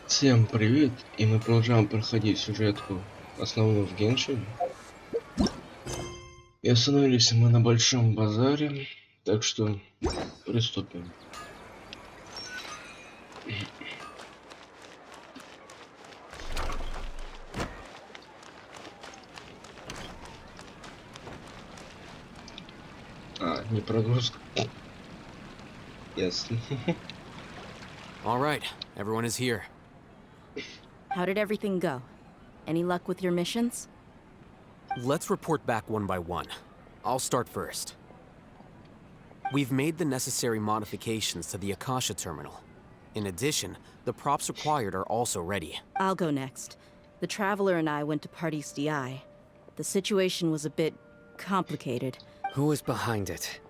Всем привет, и мы продолжаем проходить сюжетку основную в Геншин. И остановились мы на большом базаре, так что приступим. Не прогрузка. Ясно. All right, everyone is here. How did everything go? Any luck with your missions? Let's report back one by one. I'll start first. We've made the necessary modifications to the Akasha terminal. In addition, the props required are also ready. I'll go next. The Traveler and I went to Party's DI. The situation was a bit complicated. Who was behind it?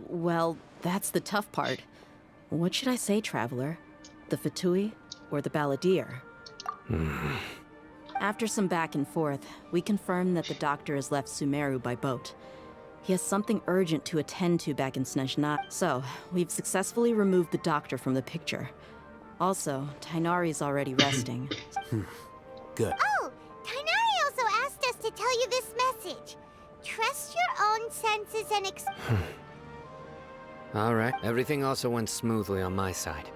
Well, that's the tough part. What should I say, Traveler? The Fatui or the Balladeer? After some back and forth, we confirmed that the doctor has left Sumeru by boat. He has something urgent to attend to back in Snezhnaya. So, we've successfully removed the doctor from the picture. Also, Tainari's already resting. Good. Oh, Tainari also asked us to tell you this message. Trust your own senses and Alright, everything also went smoothly on my side.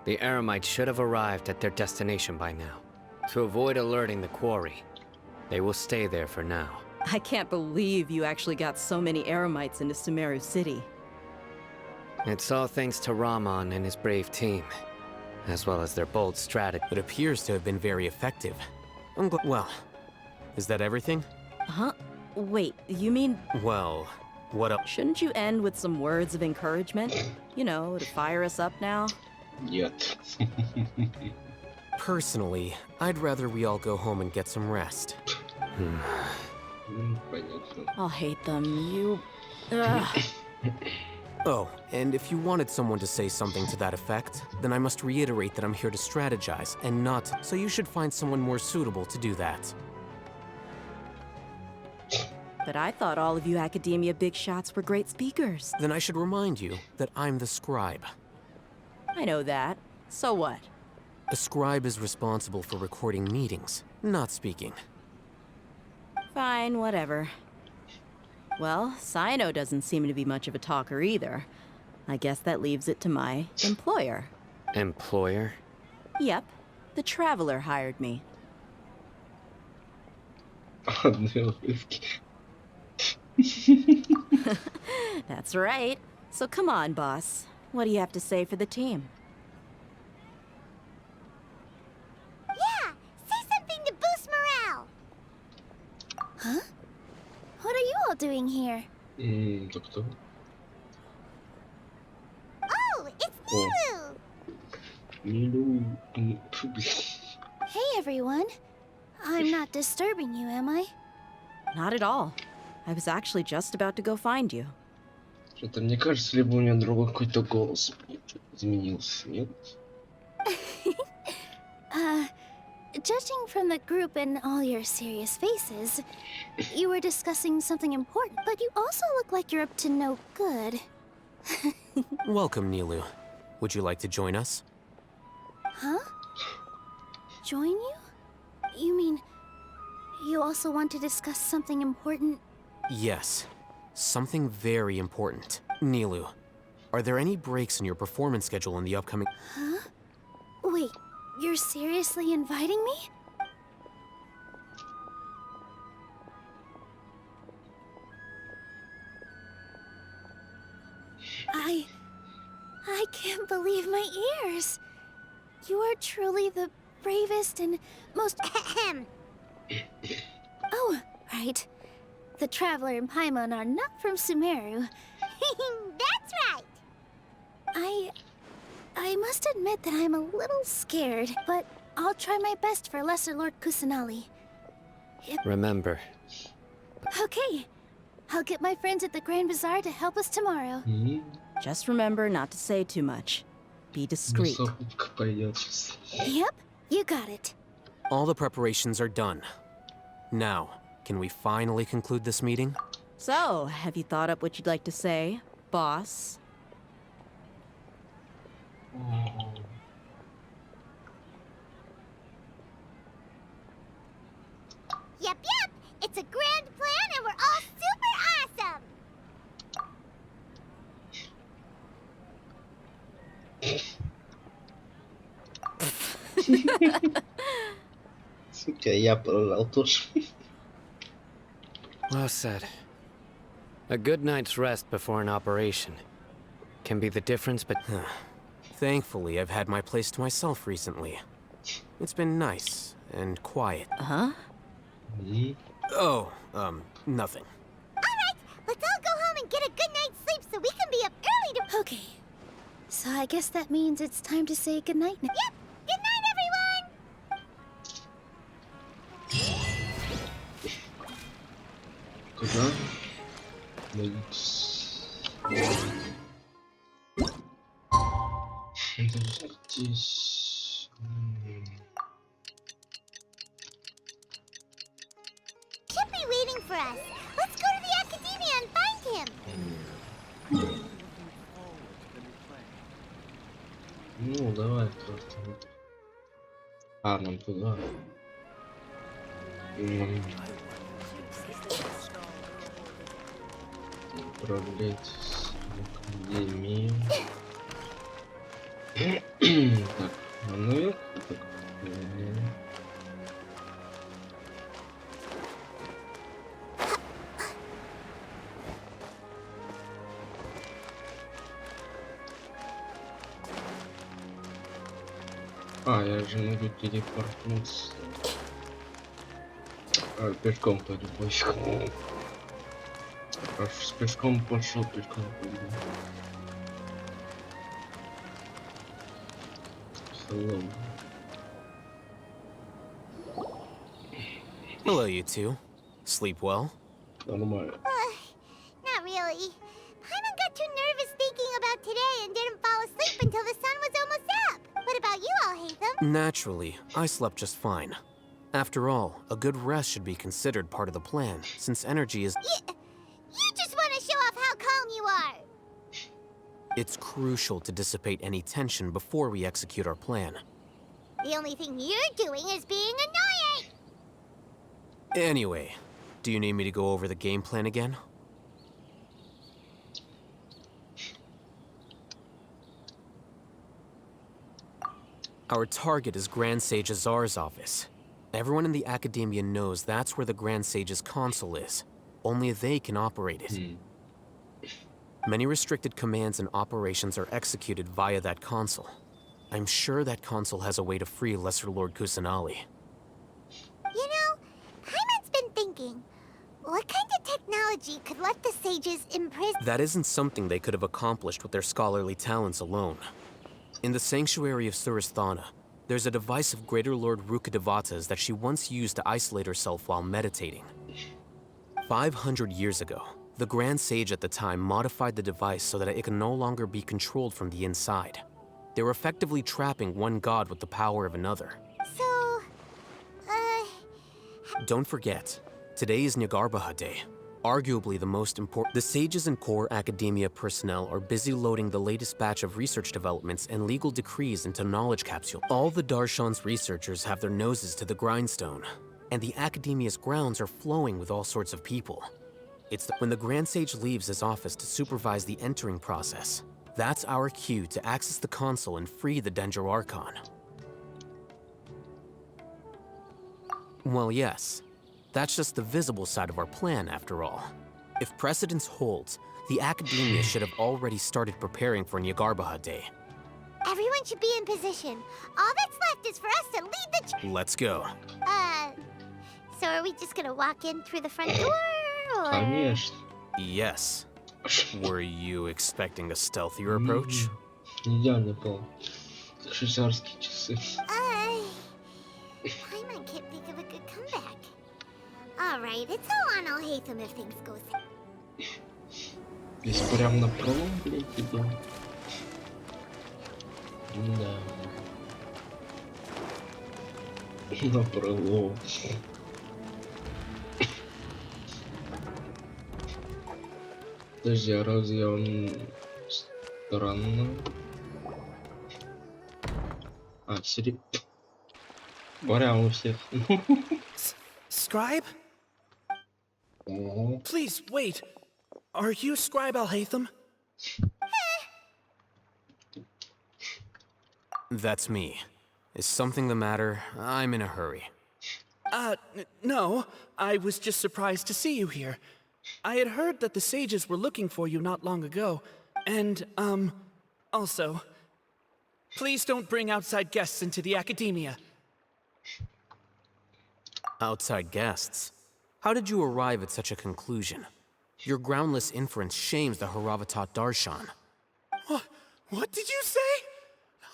The Eremites should have arrived at their destination by now. To avoid alerting the quarry, they will stay there for now. I can't believe you actually got so many Eremites into Sumeru City. It's all thanks to Rahman and his brave team, as well as their bold strategy. It appears to have been very effective. Well, is that everything? Huh? Wait, you mean... Well, what else? Shouldn't you end with some words of encouragement? You know, to fire us up now? Нет. Personally, I'd rather we all go home and get some rest. Понятно. I'll hate them. You... Ugh. Oh, and if you wanted someone to say something to that effect, then I must reiterate that I'm here to strategize and not, so you should find someone more suitable to do that. But I thought all of you Academia big shots were great speakers. Then I should remind you that I'm the scribe. I know that. So what? A scribe is responsible for recording meetings, not speaking. Fine, whatever. Well, Sino doesn't seem to be much of a talker either. I guess that leaves it to my employer. Employer? Yep, the Traveler hired me. Одни урывки. That's right. So come on, boss. What do you have to say for the team? yeah, say something to boost morale. Huh? What are you all doing here? Так кто? Oh, it's Nilu! Нилу. Hey everyone. I'm not disturbing you, am I? Not at all. I was actually just about to go find you. Что-то мне кажется, либо у меня другой какой-то голос изменился, нет? Judging from the group and all your serious faces, you were discussing something important, but you also look like you're up to no good. Welcome, Nilu. Would you like to join us? Huh? Join you? You mean, you also want to discuss something important? Yes. Something very important. Nilu, are there any breaks in your performance schedule in the upcoming... Huh? Wait, you're seriously inviting me? I can't believe my ears. You are truly the bravest and most Oh, right. The Traveler and Paimon are not from Sumeru. That's right. I must admit that I'm a little scared, but I'll try my best for Lesser Lord Kusanali. Remember, Okay. I'll get my friends at the Grand Bazaar to help us tomorrow. Just remember not to say too much. Be discreet. Закупка пойдет сейчас. Yep, you got it. All the preparations are done. Now, can we finally conclude this meeting? So, have you thought up what you'd like to say, boss? Yep, yep. It's a grand plan and we're all super awesome. Сука, я прорал тоже. Well said. A good night's rest before an operation can be the difference, but Thankfully, I've had my place to myself recently. It's been nice and quiet. Huh? Oh, nothing. Alright, let's all go home and get a good night's sleep so we can be up early to... Okay. So I guess that means it's time to say goodnight now. Yep! Good night, everyone! Куда? Здесь. Should be waiting for us. Let's go to the academia and find him. Ну, давай просто. А, нам туда. Управлять академией. Так, а наверх? Так, а, я же могу телепортнуться. А, пешком пойду, пофиг. Аж с пешком пошел, пешком пойду. Hello. Hello, you two. Sleep well? Нормально. Not really. Paimon got too nervous thinking about today and didn't fall asleep until the sun was almost up. What about you all, Hatham? Naturally, I slept just fine. After all, a good rest should be considered part of the plan, since energy is... You just want to show off how calm you are. It's crucial to dissipate any tension before we execute our plan. The only thing you're doing is being annoying. Anyway, do you need me to go over the game plan again? Our target is Grand Sage Azar's office. Everyone in the Academia knows that's where the Grand Sage's console is. Only they can operate it. Many restricted commands and operations are executed via that console. I'm sure that console has a way to free Lesser Lord Kusanali. You know, Paimon's been thinking, what kind of technology could let the sages imprison... That isn't something they could have accomplished with their scholarly talents alone. In the Sanctuary of Surasthana, there's a device of Greater Lord Rukkhadevata's that she once used to isolate herself while meditating. 500 years ago, the Grand Sage at the time modified the device so that it could no longer be controlled from the inside. They were effectively trapping one god with the power of another. So, Don't forget, today is Nyagarbha Day, arguably the most important. The sages and core academia personnel are busy loading the latest batch of research developments and legal decrees into knowledge capsule. All the Darshan's researchers have their noses to the grindstone, and the academia's grounds are flowing with all sorts of people. When the Grand Sage leaves his office to supervise the entering process, that's our cue to access the console and free the Dendro Archon. Well, yes. That's just the visible side of our plan, after all. If precedence holds, the Academia should have already started preparing for Nyagarbha Day. everyone should be in position. All that's left is for us to lead the... Let's go. So are we just gonna walk in through the front door, or...? Конечно. Yes. Were you expecting a stealthier approach? Идеальный план. Швейцарские часы. Paimon can't think of a good comeback. Alright, it's all on Al-Haytham if things go... Здесь прям на пролом, блядь, иду. Да. На пролом. Подожди, а разве он странно? А, серьезно? Прям у всех. scribe? Ого. Please, wait. Are you Scribe Alhaitham? That's me. Is something the matter? I'm in a hurry. No. I was just surprised to see you here. I had heard that the sages were looking for you not long ago. And, also, please don't bring outside guests into the academia. Outside guests? How did you arrive at such a conclusion? Your groundless inference shames the Haravatat Darshan. What did you say?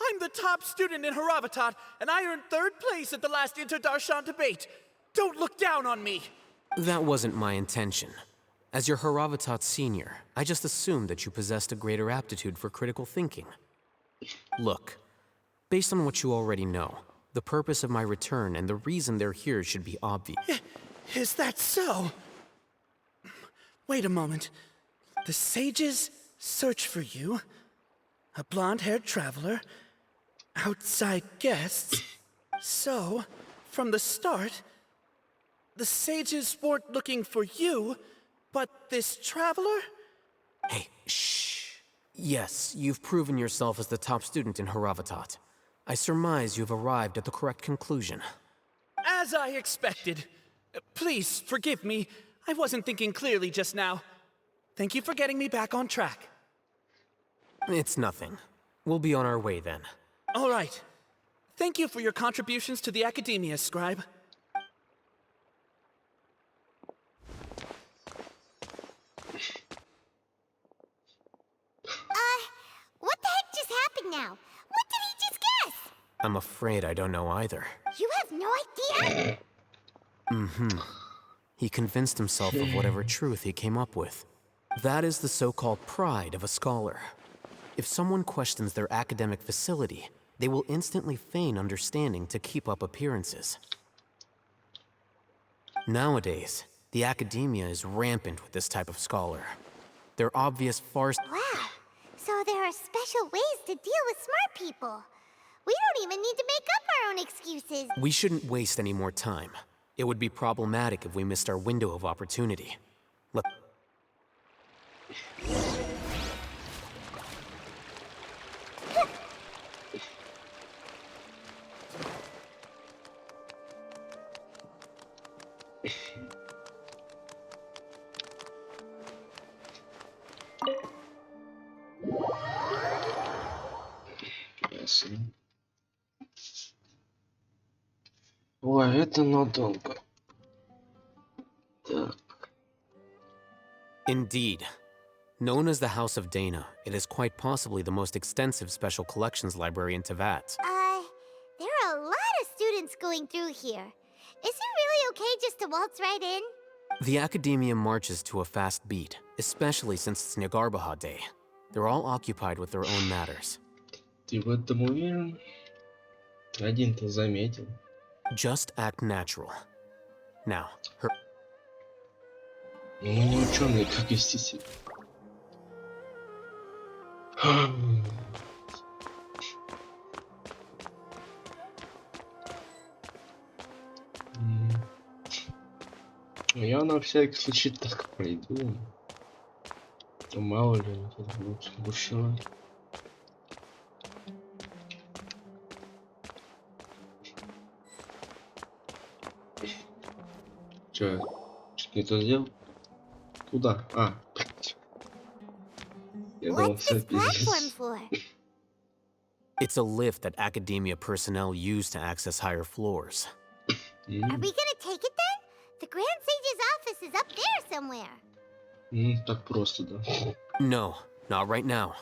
I'm the top student in Haravatat, and I earned 3rd place at the last Inter-Darshan debate. Don't look down on me. That wasn't my intention. As your Haravatat senior, I just assumed that you possessed a greater aptitude for critical thinking. Look, based on what you already know, the purpose of my return and the reason they're here should be obvious. Is that so? Wait a moment. The sages search for you, a blonde-haired traveler, outside guests. So, from the start, the sages weren't looking for you, but this traveler? Hey, shh. Yes, you've proven yourself as the top student in Haravatat. I surmise you've arrived at the correct conclusion. As I expected. Please, forgive me. I wasn't thinking clearly just now. Thank you for getting me back on track. It's nothing. We'll be on our way then. All right. Thank you for your contributions to the academia, Scribe. What the heck just happened now? What did he just guess? I'm afraid I don't know either. You have no idea? He convinced himself of whatever truth he came up with. That is the so-called pride of a scholar. If someone questions their academic facility, they will instantly feign understanding to keep up appearances. Nowadays, the academia is rampant with this type of scholar. Their obvious farce. Wow. So there are special ways to deal with smart people. We don't even need to make up our own excuses. We shouldn't waste any more time. It would be problematic if we missed our window of opportunity. Let Ясно. Ой, это надолго. Так. Indeed. Known as the House of Dana, it is quite possibly the most extensive special collections library in Teyvat. There are a lot of students going through here. Is it really okay just to waltz right in? The academia marches to a fast beat, especially since it's Nagarbaha Day. They're all occupied with their own matters. Ты в этом уверен? Один-то заметил. Just act natural. Now, her. Ну, не ученый, как вести себя. Я на всякий случай так пройду. То мало ли тут будут бушевать. Че, что-то не то сделал? Куда? А, я думал, What's все this platform пиздец. for? It's a lift that academia personnel use to access higher floors. Are we gonna take it then? The Grand Sage's office is up there somewhere. Так просто, да. No, not right now.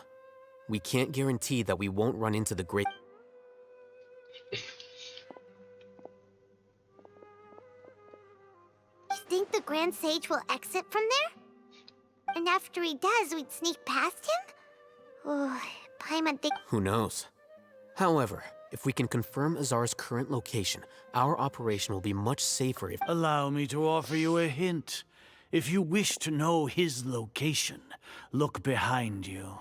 We can't guarantee that we won't run into the great. You think the Grand Sage will exit from there? And after he does, we'd sneak past him? Oh, Paimon think. Who knows? However, if we can confirm Azar's current location, our operation will be much safer if. Allow me to offer you a hint. If you wish to know his location, look behind you.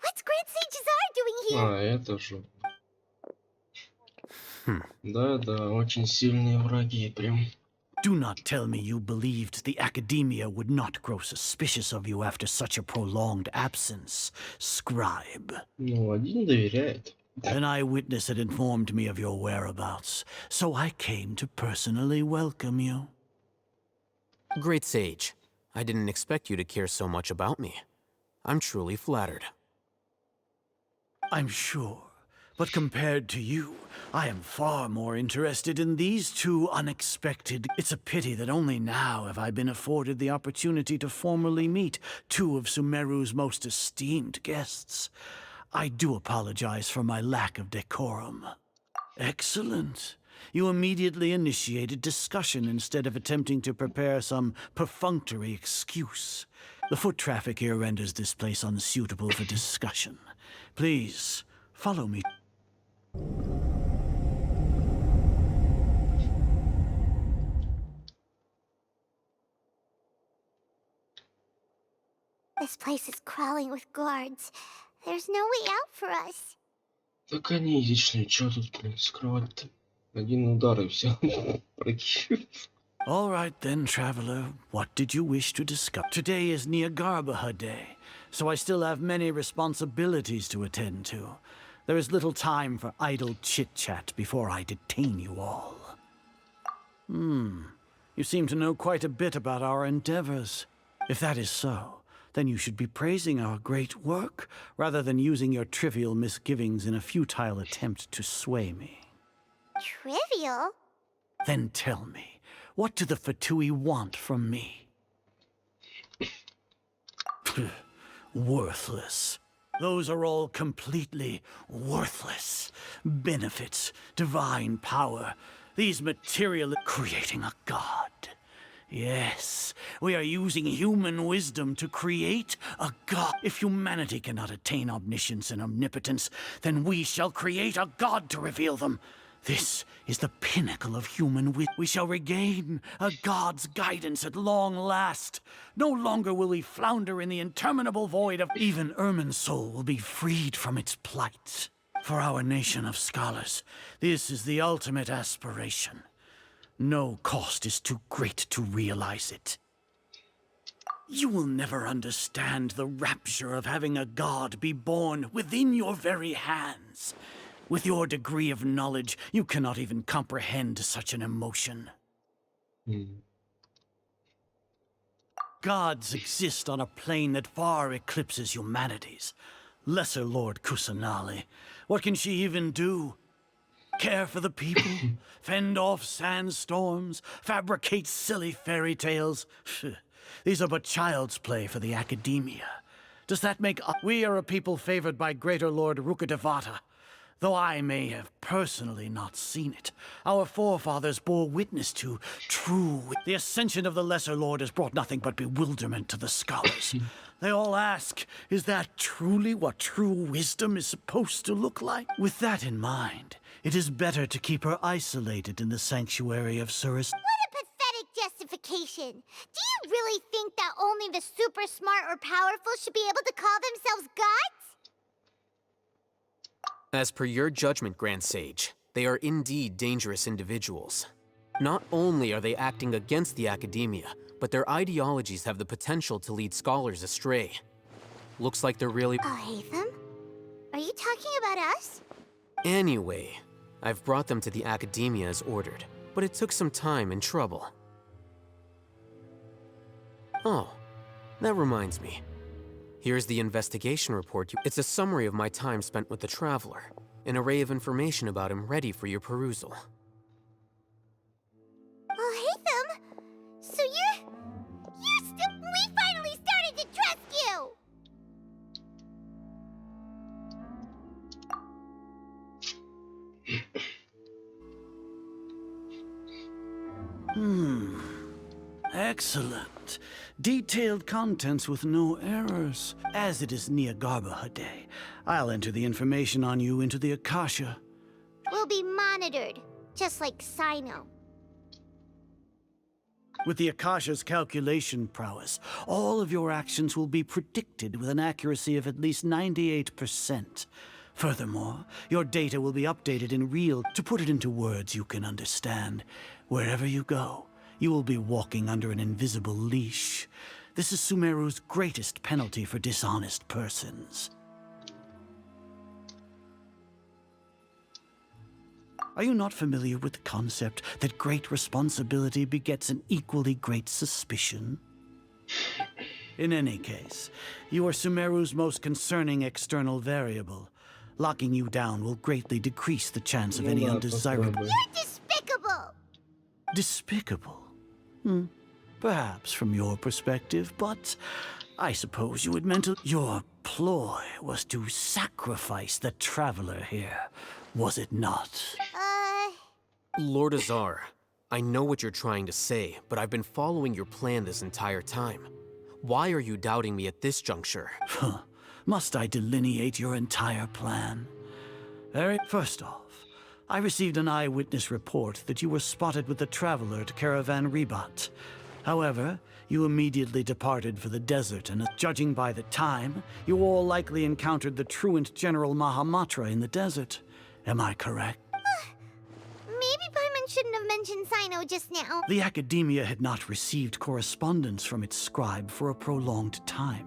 What's Grand Sage Azar doing here? А, это же. Да, очень сильные враги прям. Do not tell me you believed the Academia would not grow suspicious of you after such a prolonged absence, scribe. Ну, один доверяет. An eyewitness had informed me of your whereabouts, so I came to personally welcome you. Great sage. I didn't expect you to care so much about me. I'm truly flattered. I'm sure, but compared to you, I am far more interested in these two unexpected. It's a pity that only now have I been afforded the opportunity to formally meet two of Sumeru's most esteemed guests. I do apologize for my lack of decorum. Excellent. You immediately initiated discussion instead of attempting to prepare some perfunctory excuse. The foot traffic here renders this place unsuitable for discussion. Please, follow me. This place is crawling with guards. There's no way out for us. Так они яичные, чё тут, блин, скрывать-то? Один удар и все. All right then, traveler. What did you wish to discuss? Today is Niagarbaha Day, so I still have many responsibilities to attend to. There is little time for idle chit-chat before I detain you all. You seem to know quite a bit about our endeavors. If that is so, then you should be praising our great work, rather than using your trivial misgivings in a futile attempt to sway me. Trivial? Then tell me, what do the Fatui want from me? Worthless. Those are all completely worthless. Benefits, divine power, these material creating a god. Yes, we are using human wisdom to create a god. If humanity cannot attain omniscience and omnipotence, then we shall create a god to reveal them. This is the pinnacle of human wisdom. We shall regain a god's guidance at long last. No longer will we flounder in the interminable void of... Even Ermin's soul will be freed from its plight. For our nation of scholars, this is the ultimate aspiration. No cost is too great to realize it. You will never understand the rapture of having a god be born within your very hands. With your degree of knowledge, you cannot even comprehend such an emotion. Gods exist on a plane that far eclipses humanity's. Lesser Lord Kusanali, what can she even do? Care for the people, fend off sandstorms, fabricate silly fairy tales. These are but child's play for the Academia. Does that make us? We are a people favored by Greater Lord Rukadevata. Though I may have personally not seen it, our forefathers bore witness to the ascension of the Lesser Lord has brought nothing but bewilderment to the scholars. They all ask, is that truly what true wisdom is supposed to look like? With that in mind, it is better to keep her isolated in the sanctuary of Suris. What a pathetic justification. Do you really think that only the super smart or powerful should be able to call themselves gods? As per your judgment, Grand Sage, they are indeed dangerous individuals. Not only are they acting against the Academia, but their ideologies have the potential to lead scholars astray. Looks like they're really... Oh, Hatham? Are you talking about us? Anyway, I've brought them to the Academia as ordered, but it took some time and trouble. Oh, that reminds me. Here's the investigation report. It's a summary of my time spent with the Traveler, an array of information about him ready for your perusal. Oh, Hatham! So we finally started to trust you! Excellent. Detailed contents with no errors. As it is Niagarbaha Day, I'll enter the information on you into the Akasha. We'll be monitored, just like Sino. With the Akasha's calculation prowess, all of your actions will be predicted with an accuracy of at least 98%. Furthermore, your data will be updated in real. To put it into words you can understand, wherever you go, you will be walking under an invisible leash. This is Sumeru's greatest penalty for dishonest persons. Are you not familiar with the concept that great responsibility begets an equally great suspicion? In any case, you are Sumeru's most concerning external variable. Locking you down will greatly decrease the chance of any undesirable... You're despicable! Despicable? Perhaps from your perspective, but I suppose you would mention... Your ploy was to sacrifice the traveler here, was it not? Lord Azar, I know what you're trying to say, but I've been following your plan this entire time. Why are you doubting me at this juncture? Must I delineate your entire plan? First off, I received an eyewitness report that you were spotted with the traveler to Caravan Ribat. However, you immediately departed for the desert, and judging by the time, you all likely encountered the truant General Mahamatra in the desert. Am I correct? Maybe Paimon shouldn't have mentioned Sino just now. The Academia had not received correspondence from its scribe for a prolonged time.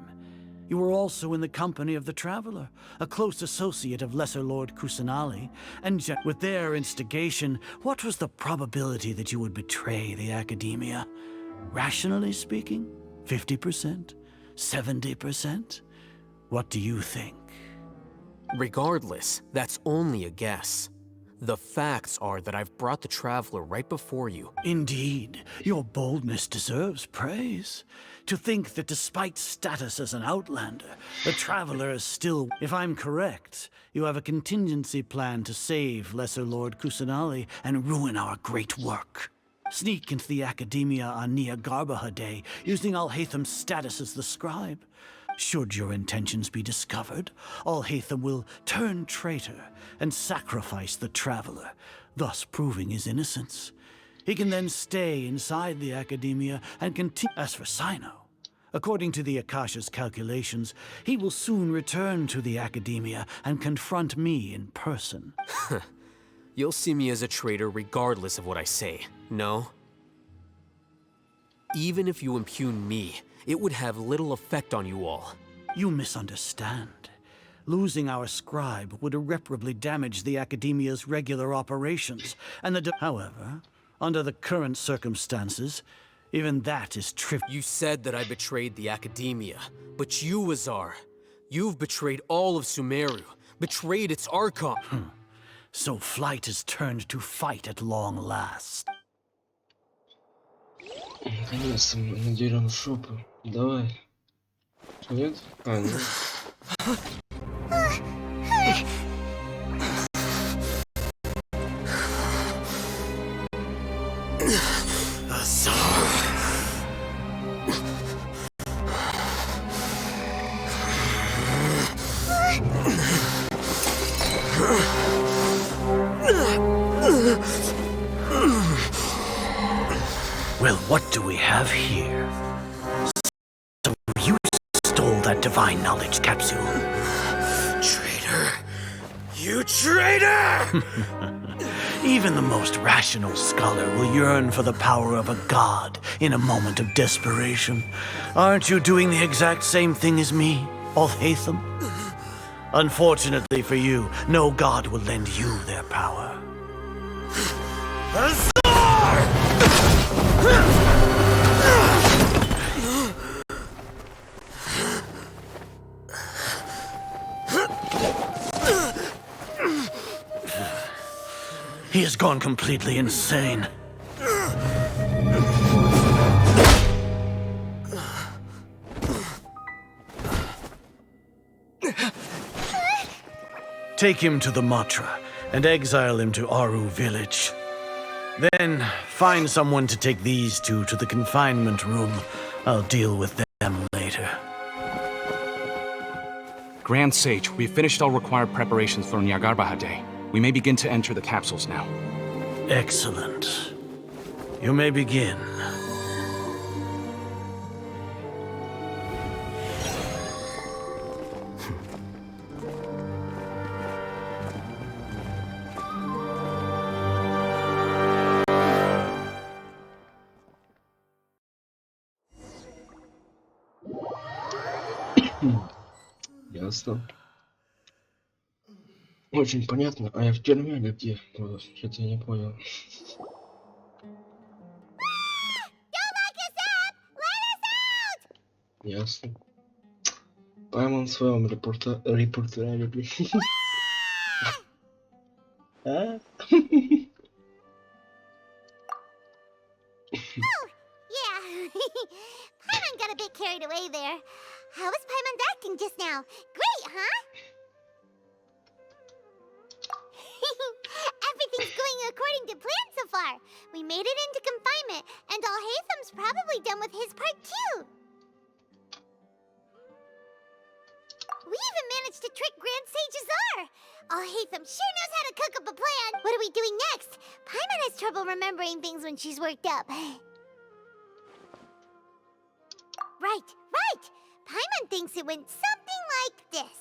You were also in the company of the Traveler, a close associate of Lesser Lord Kusanali, and with their instigation, what was the probability that you would betray the Academia? Rationally speaking, 50%? 70%? What do you think? Regardless, that's only a guess. The facts are that I've brought the Traveler right before you. Indeed, your boldness deserves praise. To think that despite status as an outlander, the Traveler is still... If I'm correct, you have a contingency plan to save Lesser Lord Kusanali and ruin our great work. Sneak into the Academia on Nia Garbaha Day, using Alhaitham's status as the scribe. Should your intentions be discovered, Alhaitham will turn traitor and sacrifice the Traveler, thus proving his innocence. He can then stay inside the Academia and continue. As for Sino, according to the Akasha's calculations, he will soon return to the Academia and confront me in person. You'll see me as a traitor regardless of what I say, no? Even if you impugn me, it would have little effect on you all. You misunderstand. Losing our scribe would irreparably damage the Academia's regular operations, and however, under the current circumstances, even that is trivial. You said that I betrayed the Academia, but you, Azar, you've betrayed all of Sumeru, betrayed its Archon. So flight has turned to fight at long last. Наконец-то мы надерем шопу. Давай. Нет? А, нет. Well, what do we have here? So you stole that divine knowledge capsule. Traitor! You traitor! Even the most rational scholar will yearn for the power of a god in a moment of desperation. Aren't you doing the exact same thing as me, Alhaitham? Unfortunately for you, no god will lend you their power. He has gone completely insane. Take him to the Matra and exile him to Aru village. Then find someone to take these two to the confinement room. I'll deal with them later. Grand Sage, we've finished all required preparations for Nyagarbha Day. We may begin to enter the capsules now. Excellent. You may begin. Ясно. Очень понятно. А я в тюрьме или где? Что-то я не понял. Don't lock us up! Let us out! Ясно. Пойман в своем репортере, блин. А? Yeah. Paimon got a bit carried away there. How was Paimon's acting just now? Great, huh? Everything's going according to plan so far. We made it into confinement, and Alhaitham's probably done with his part too. We even managed to trick Grand Sage Azar. Alhaitham sure knows how to cook up a plan. What are we doing next? Paimon has trouble remembering things when she's worked up. Right. Paimon thinks it went something like this.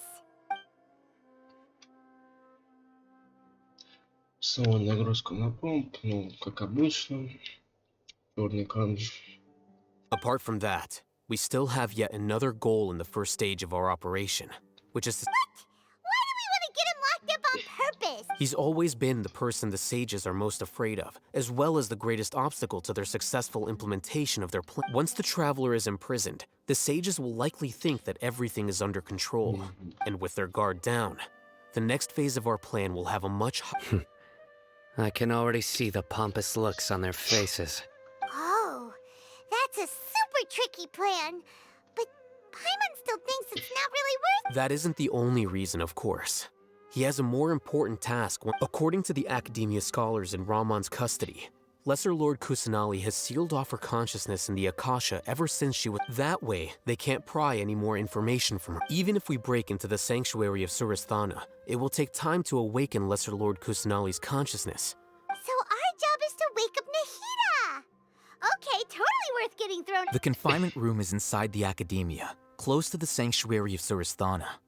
Снова нагрузка на помп, ну, как обычно. Черный канж. Apart from that, we still have yet another goal in the first stage of our operation, which is to... What? Why do we want to get him locked up on purpose? He's always been the person the sages are most afraid of, as well as the greatest obstacle to their successful implementation of their plan. Once the traveler is imprisoned, the sages will likely think that everything is under control, and with their guard down, the next phase of our plan will have a much I can already see the pompous looks on their faces. Oh, that's a super tricky plan. But Paimon still thinks it's not really worth. That isn't the only reason, of course. He has a more important task. According to the Academia scholars in Ramon's custody, Lesser Lord Kusanali has sealed off her consciousness in the Akasha ever since she was... That way, they can't pry any more information from her. Even if we break into the sanctuary of Surasthana, it will take time to awaken Lesser Lord Kusanali's consciousness. So our job is to wake up Nahida. Okay, totally worth getting thrown. The confinement room is inside the Academia, close to the sanctuary of Surasthana.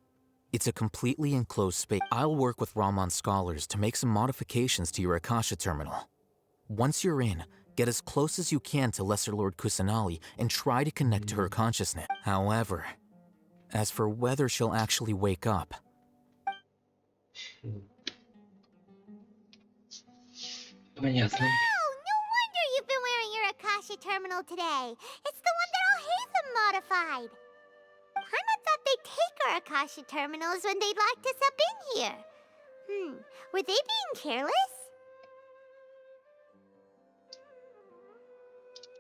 It's a completely enclosed space. I'll work with Ramon's scholars to make some modifications to your Akasha terminal. Once you're in, get as close as you can to Lesser Lord Kusanali and try to connect to her consciousness. However, as for whether she'll actually wake up... Понятно. Oh, no wonder you've been wearing your Akasha terminal today. It's the one that Alhaitham modified. Paimon thought they'd take our Akasha terminals when they locked us up in here. Were they being careless?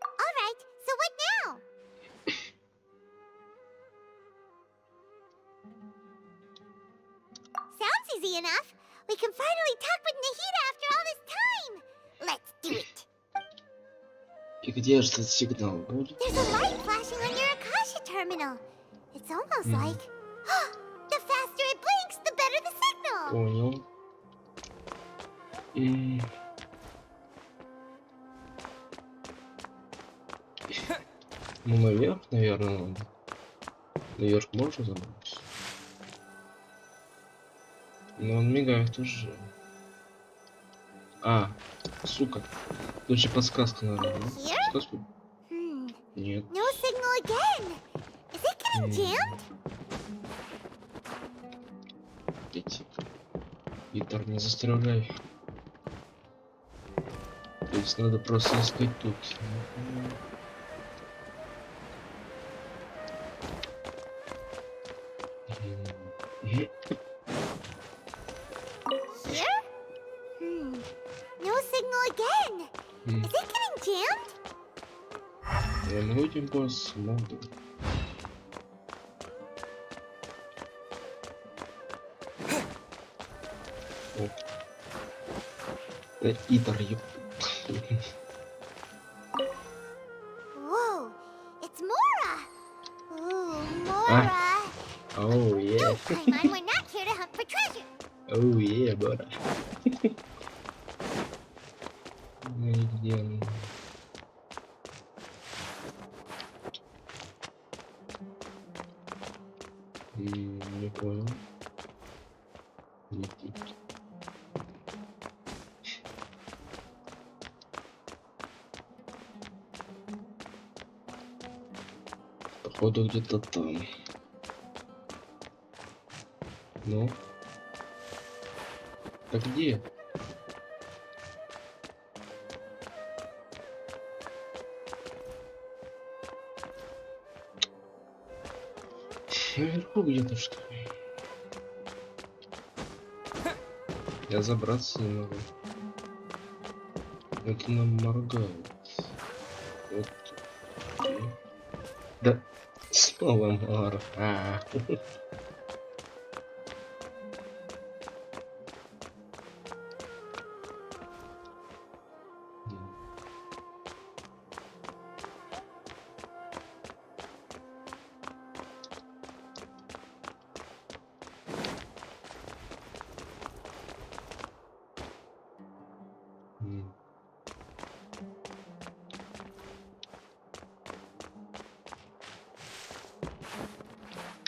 Alright, so what now? Sounds easy enough. We can finally talk with Nahida after all this time. Let's do it. И где же этот сигнал будет? There's a light flashing on your Akasha terminal. It's almost like... the faster it blinks, the better the signal. Понял. Ну, наверх, наверное, надо. Наверх можно забраться? Но он мигает уже. А, сука. Лучше подсказка надо, да? Here? Подсказку? Нет. No signal again. Is it getting jammed? Эти. Гитар, не застрявляй. То есть надо просто искать тут. Here? No signal again. Is it getting jammed? Я могу этим босс могу. О. Это Итар, ёп. Whoa, it's Mora. Ooh, Mora. Oh, yeah. No, Paimon, we're not here to hunt for treasure. Oh, yeah, brother. Ну и где он? Не понял. Летит. Походу где-то там. Ну? Так где? Наверху где-то что ли? Я забраться не могу. Это нам моргает. Вот. Да. Снова мар.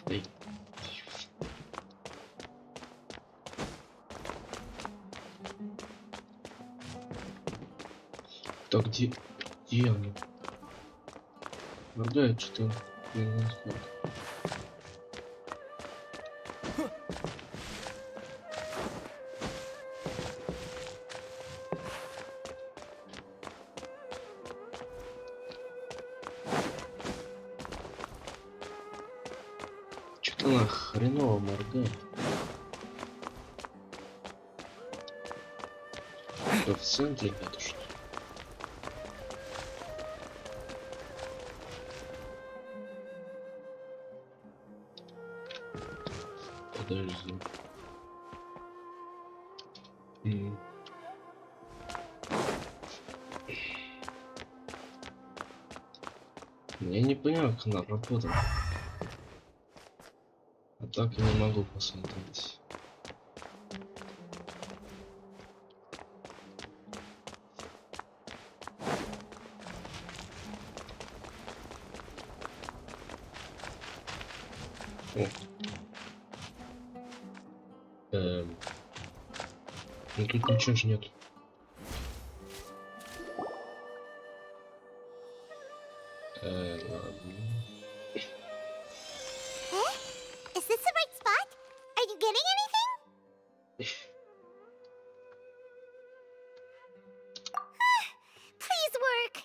Эй. Так где оно? Моргает что ли? Я не знаю. Что-то она хреново моргает. Что в центре это что? Подожди. Я не понял, как она работает. А так я не могу посмотреть. О. Ну тут ничего же нет. Ладно. Is this the right spot? Are you getting anything? Please work.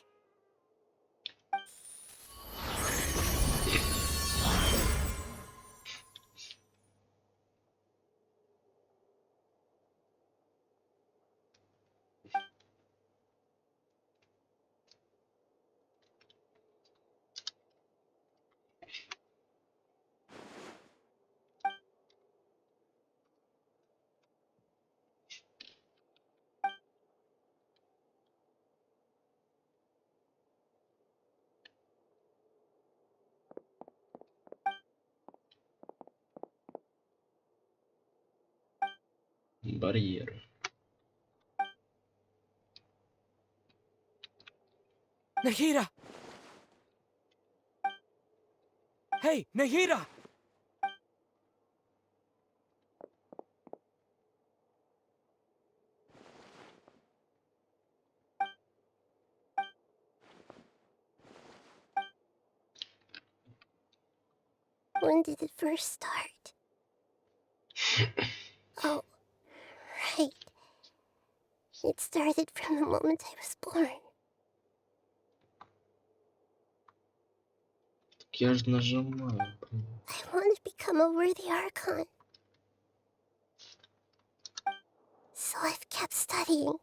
Барьер. Nahida! Hey, Nahida! When did it first start? Oh, right. It started from the moment I was born. Я же нажимаю. I want to become a worthy archon. So I've kept studying.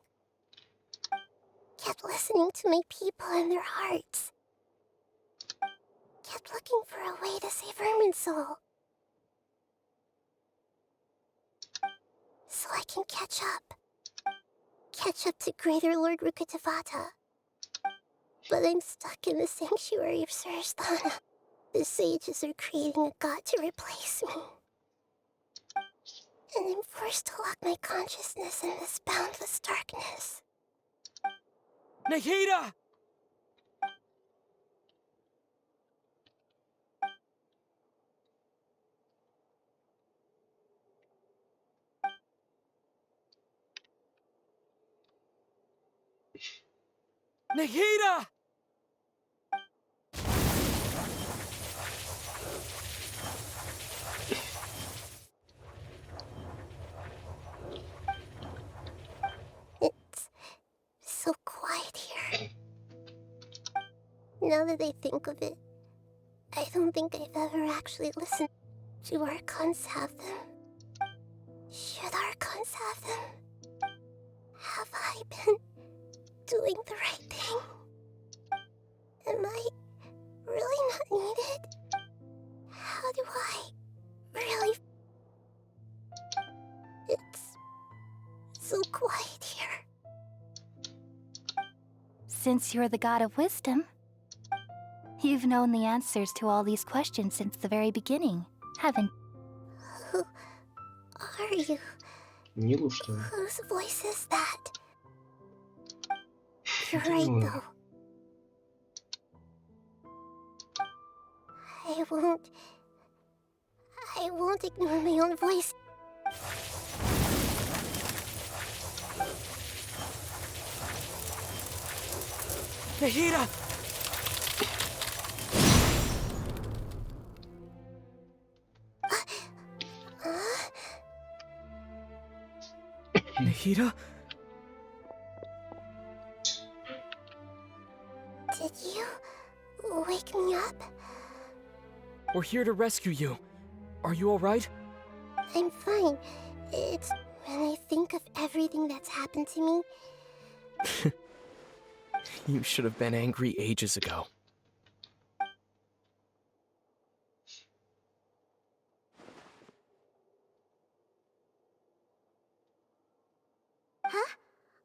Kept listening to my people and their hearts. Kept looking for a way to save Irminsul. So I can catch up. Catch up to Greater Lord Rukkhadevata. But I'm stuck in the sanctuary of Surasthana. The sages are creating a god to replace me. And I'm forced to lock my consciousness in this boundless darkness. Nahida! Nahida! that I think of it, I don't think I've ever actually listened. Do archons have them? Should archons have them? Have I been doing the right thing? Am I really not needed? How do I really... It's so quiet here. Since you're the god of wisdom, you've known the answers to all these questions since the very beginning, haven't Who are you? Нилу, что ли? Whose voice is that? You're right, though. I won't ignore my own voice. Nahida! Nahida? Did you wake me up? We're here to rescue you. Are you alright? I'm fine. It's when I think of everything that's happened to me. You should have been angry ages ago. Huh?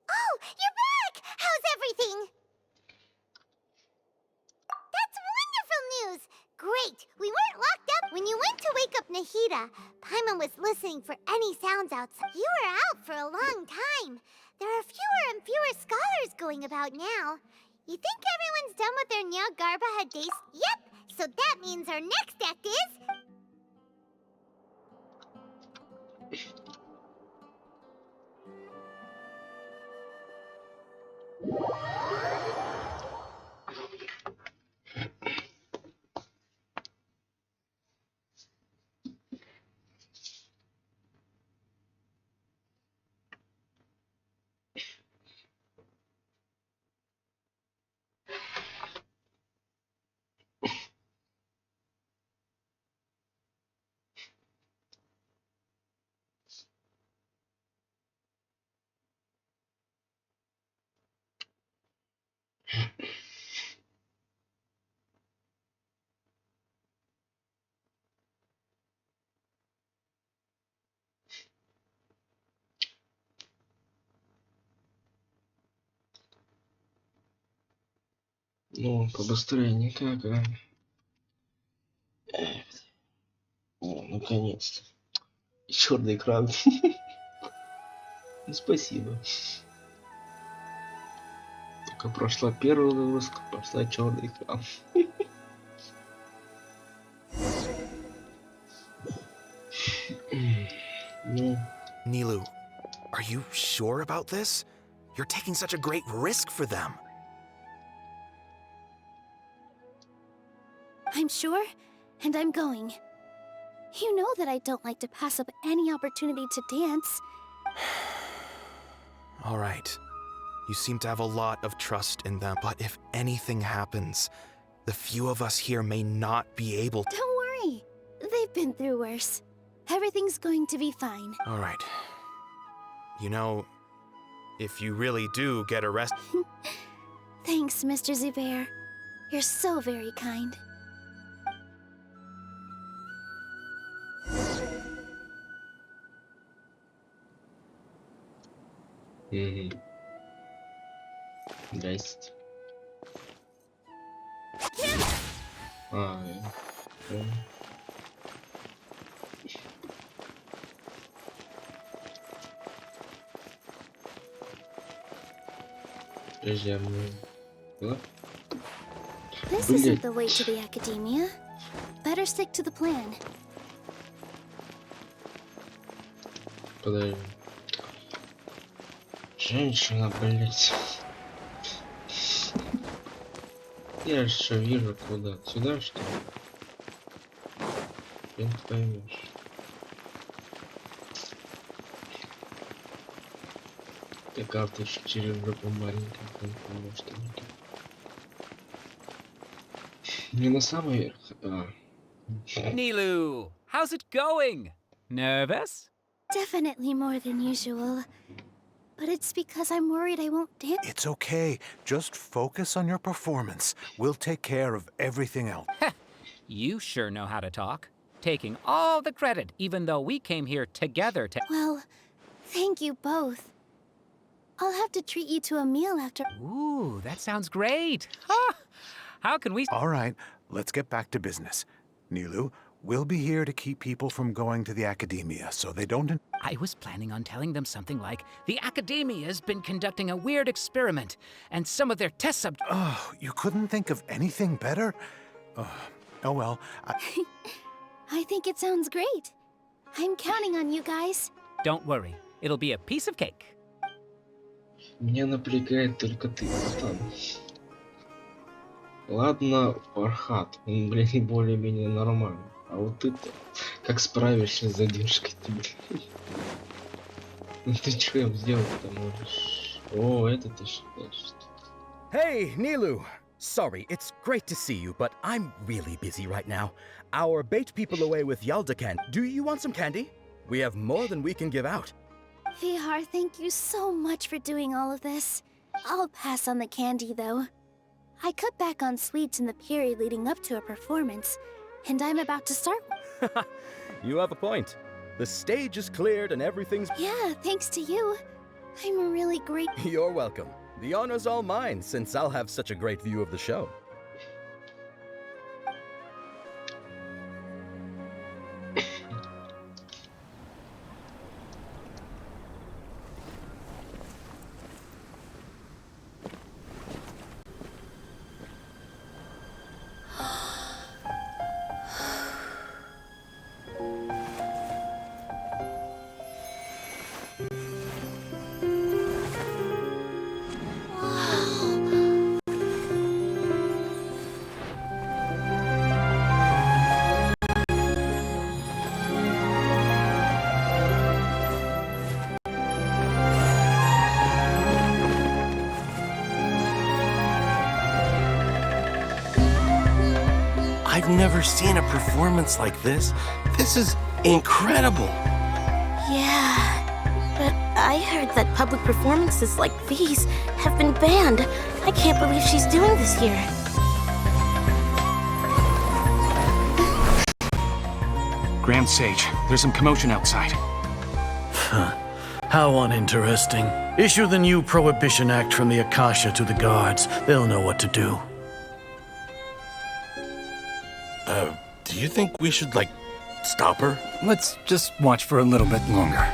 Oh, you're back! How's everything? That's wonderful news! Great! We weren't locked up when you went to wake up Nahida. Paimon was listening for any sounds outside. You were out for a long time. There are fewer and fewer scholars going about now. You think everyone's done with their Nyagarba days? Yep! So that means our next act is... Ну, побыстрее никак, а? О, наконец-то. Черный экран. Ну, спасибо. Только прошла первая загрузка, пошла черный экран. Ну, Nilu, are you sure about this? You're taking such a great risk for them. I'm sure, and I'm going. You know that I don't like to pass up any opportunity to dance. All right. You seem to have a lot of trust in them, but if anything happens, the few of us here may not be able to... Don't worry. They've been through worse. Everything's going to be fine. All right. You know, if you really do get arrested... Thanks, Mr. Zubair. You're so very kind. Здрасте. Я понял. Подожди, а мы... Да? This Блин. isn't the way to the academia. Better stick to the plan. Подожди. Женщина, блять. Я же что вижу куда? Сюда что ли? Хрен ты поймешь. Ты карта еще через жопу маленькая, не поймешь, что ли. Не на самый верх. Nilu, how's it going? Nervous? Definitely more than usual. But it's because I'm worried I won't dance. It's okay. Just focus on your performance. We'll take care of everything else. You sure know how to talk. Taking all the credit, even though we came here together to... Well, thank you both. I'll have to treat you to a meal after. Ooh, that sounds great. Huh. How can we... All right, let's get back to business. Nilu, we'll be here to keep people from going to the academia, so they don't... I was planning on telling them something like, the Academia's been conducting a weird experiment, and some of their test subjects... Oh, you couldn't think of anything better? Oh well, I think it sounds great. I'm counting on you guys. Don't worry, it'll be a piece of cake. Меня напрягает только ты, братан. Ладно, Архат, он, блин, более-менее нормально. А вот ты-то, как справишься с задержкой тебе? Ну ты что сделать-то можешь? О, это ты считаешь. Hey, Nilu! Sorry, it's great to see you, but I'm really busy right now. Our bait people away with Yaldacan. Do you want some candy? We have more than we can give out. Vihar, thank you so much for doing all of this. I'll pass on the candy, though. I cut back on sweets in the period leading up to a performance, and I'm about to start. You have a point. The stage is cleared and everything's... Yeah, thanks to you. I'm really grateful. You're welcome. The honor's all mine, since I'll have such a great view of the show. I've never seen a performance like this. This is incredible. Yeah, but I heard that public performances like these have been banned. I can't believe she's doing this here. Grand Sage, there's some commotion outside. How uninteresting. Issue the new Prohibition Act from the Akasha to the guards. They'll know what to do. Do you think we should, like, stop her? Let's just watch for a little bit longer.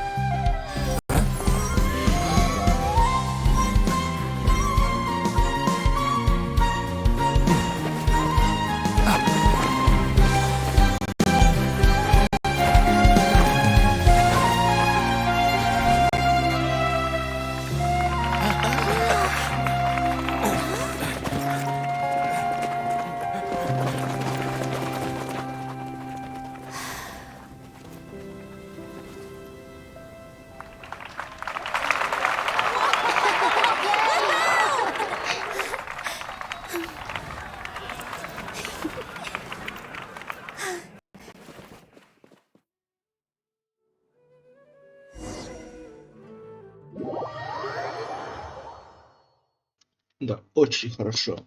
Да, очень хорошо.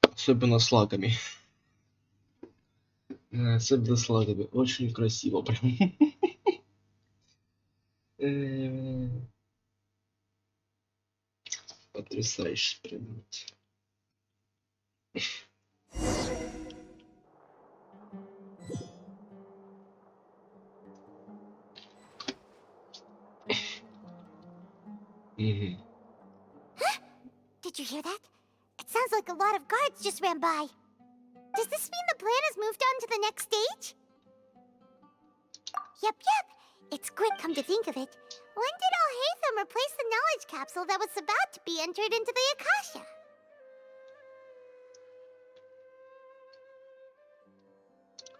Особенно с лагами. Особенно с лагами. Очень красиво прям. Потрясающе прям. Did you hear that? It sounds like a lot of guards just ran by. Does this mean the plan has moved on to the next stage? Yep. It's quick, come to think of it. When did Alhaitham replace the knowledge capsule that was about to be entered into the Akasha?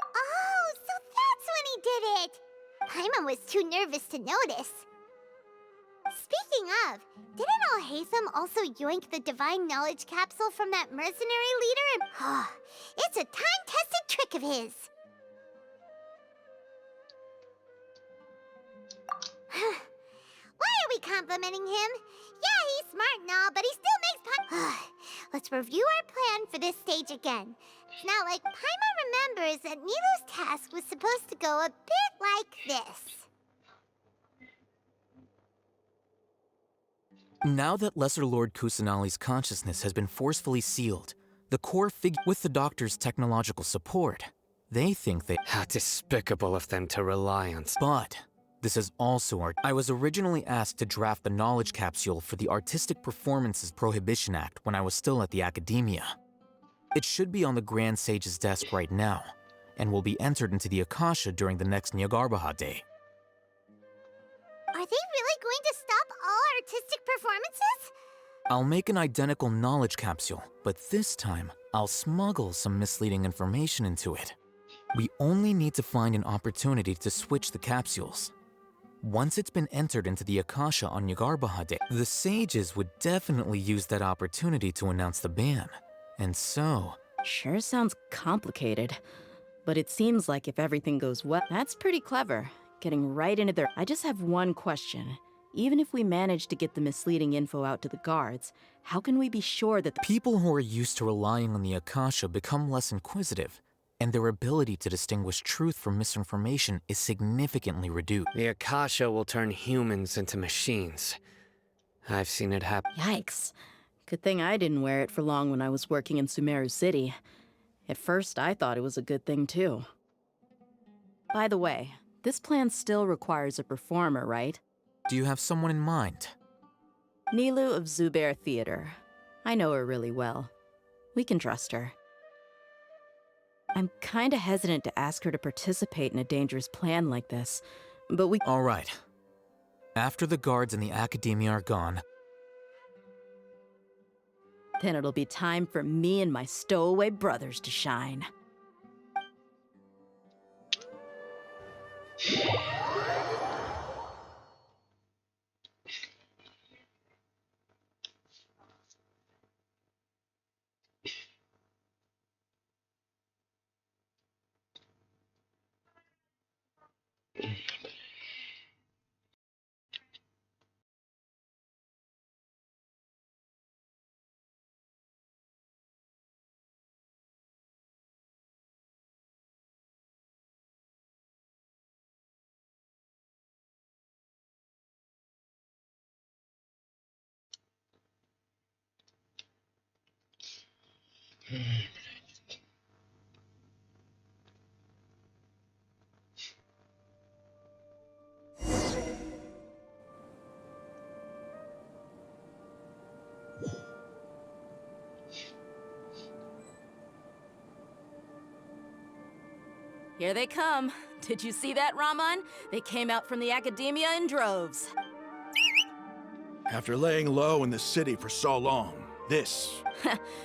Oh, so that's when he did it! Paimon was too nervous to notice. Speaking of, didn't Al-Haytham also yoink the divine knowledge capsule from that mercenary leader and... it's a time-tested trick of his. Why are we complimenting him? Yeah, he's smart and all, but he still makes Let's review our plan for this stage again. It's not like Paimon remembers that Nilu's task was supposed to go a bit like this. Now that Lesser Lord Kusanali's consciousness has been forcefully sealed, the core figure with the Doctor's technological support, they think they— How despicable of them to rely on— But this is also our— I was originally asked to draft the knowledge capsule for the Artistic Performances Prohibition Act when I was still at the Academia. It should be on the Grand Sage's desk right now, and will be entered into the Akasha during the next Nyargarbaha Day. Are they really going to stop all artistic performances? I'll make an identical knowledge capsule, but this time, I'll smuggle some misleading information into it. We only need to find an opportunity to switch the capsules. Once it's been entered into the Akasha on Nyargarbaha Day, the sages would definitely use that opportunity to announce the ban. And so— Sure sounds complicated, but it seems like if everything goes well, that's pretty clever. Getting right into their— I just have one question. Even if we manage to get the misleading info out to the guards, how can we be sure that the people who are used to relying on the Akasha become less inquisitive, and their ability to distinguish truth from misinformation is significantly reduced? The Akasha will turn humans into machines. I've seen it happen. Yikes. Good thing I didn't wear it for long when I was working in Sumeru City. At first, I thought it was a good thing, too. By the way, this plan still requires a performer, right? Do you have someone in mind? Nilu of Zubair Theater. I know her really well. We can trust her. I'm kinda hesitant to ask her to participate in a dangerous plan like this, but we— All right. After the guards and the Academia are gone, then it'll be time for me and my stowaway brothers to shine. Here they come. Did you see that, Raman? They came out from the Academia in droves. After laying low in the city for so long, this...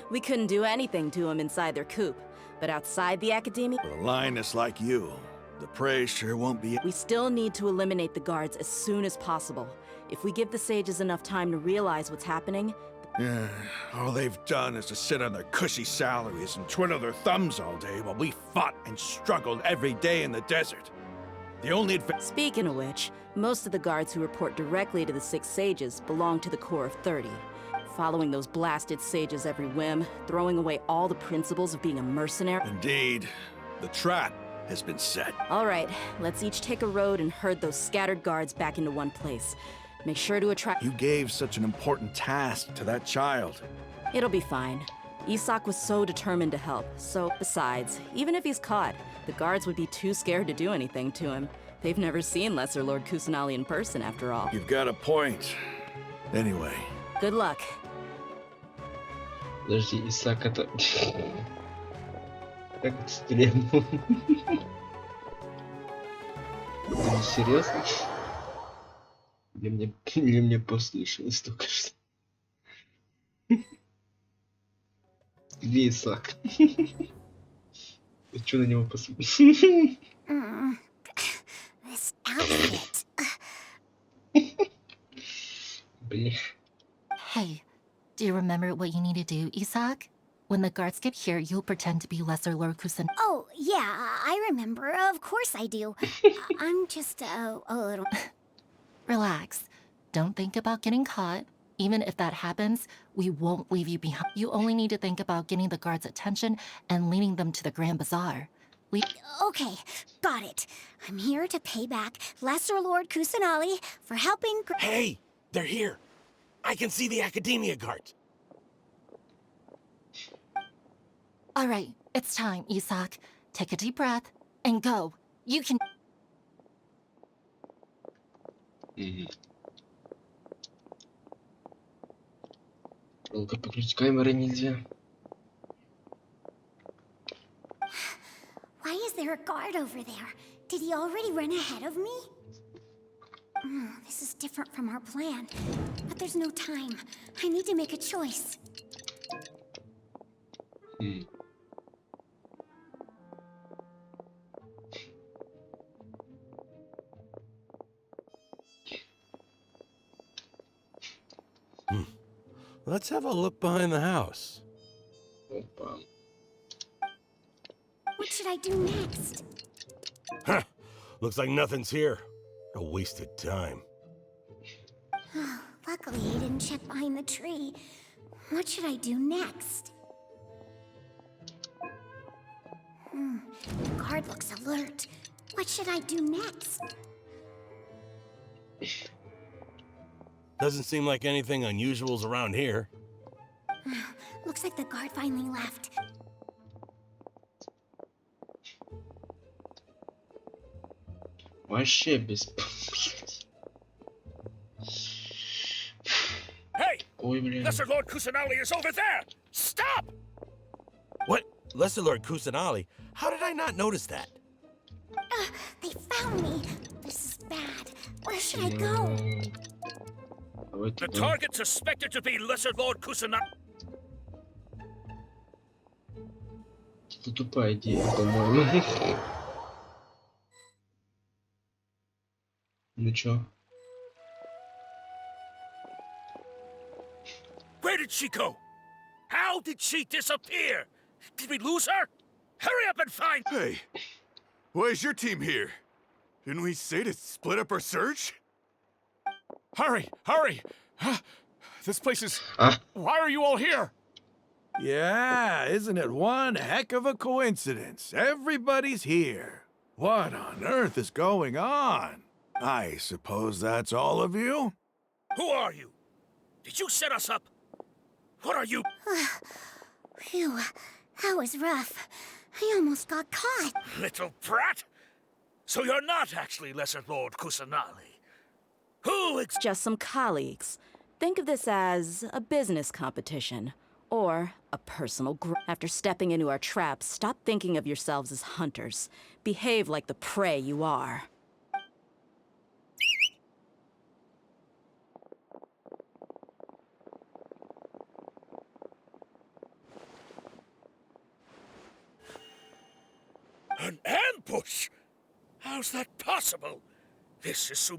We couldn't do anything to them inside their coop. But outside the Academia... With a lioness like you, the prey sure won't be... We still need to eliminate the guards as soon as possible. If we give the sages enough time to realize what's happening... Yeah, all they've done is to sit on their cushy salaries and twiddle their thumbs all day while we fought and struggled every day in the desert. The only Speaking of which, most of the guards who report directly to the 6 sages belong to the core of 30. Following those blasted sages every whim, throwing away all the principles of being a mercenary. Indeed. The trap has been set. All right, let's each take a road and herd those scattered guards back into one place. Make sure to attract— You gave such an important task to that child. It'll be fine. Isak was so determined to help, so— Besides, even if he's caught, the guards would be too scared to do anything to him. They've never seen Lesser Lord Kusanali in person, after all. You've got a point. Anyway. Good luck. Подожди, Исаак это... Как это стрёмно. Ты серьезно? Или мне послышалось только что? Где Исаак? Я чё на него посмотрел? This outfit. Do you remember what you need to do, Isak? When the guards get here, you'll pretend to be Lesser Lord Kusan. Oh, yeah, I remember. Of course I do. I'm just a little... Relax. Don't think about getting caught. Even if that happens, we won't leave you behind. You only need to think about getting the guards' attention and leading them to the Grand Bazaar. Okay, got it. I'm here to pay back Lesser Lord Kusanali for helping... Hey, they're here. I can see the Academia guards. All right, it's time, Isak. Take a deep breath and go. You can... Долго покрутить камеры нельзя. Why is there a guard over there? Did he already run ahead of me? This is different from our plan. But there's no time. I need to make a choice. Let's have a look behind the house. What should I do next? Huh. Looks like nothing's here. A wasted time. Luckily, I didn't check behind the tree. What should I do next? The guard looks alert. What should I do next? Doesn't seem like anything unusual's around here. Looks like the guard finally left. Вообще без... Hey! Ой, блин. Lesser Lord Kusanali is over there! Stop! What? Lesser Lord Kusanali? How did I not notice that? They found me. This is bad. Where should I go? The target suspected to be Lesser Lord Kusanali. Это тупая идея, по-моему. Ну чё? Where did she go? How did she disappear? Did we lose her? Hurry up and find... Hey, why is your team here? Didn't we say to split up our search? Hurry! Hurry! This place is... Why are you all here? Yeah, isn't it one heck of a coincidence? Everybody's here. What on earth is going on? I suppose that's all of you? Who are you? Did you set us up? What are you? Phew, that was rough. I almost got caught. Little brat? So you're not actually Lesser Lord Kusanali? Who Just some colleagues. Think of this as a business competition. Or a personal After stepping into our traps, stop thinking of yourselves as hunters. Behave like the prey you are. An ambush? How's that possible? This is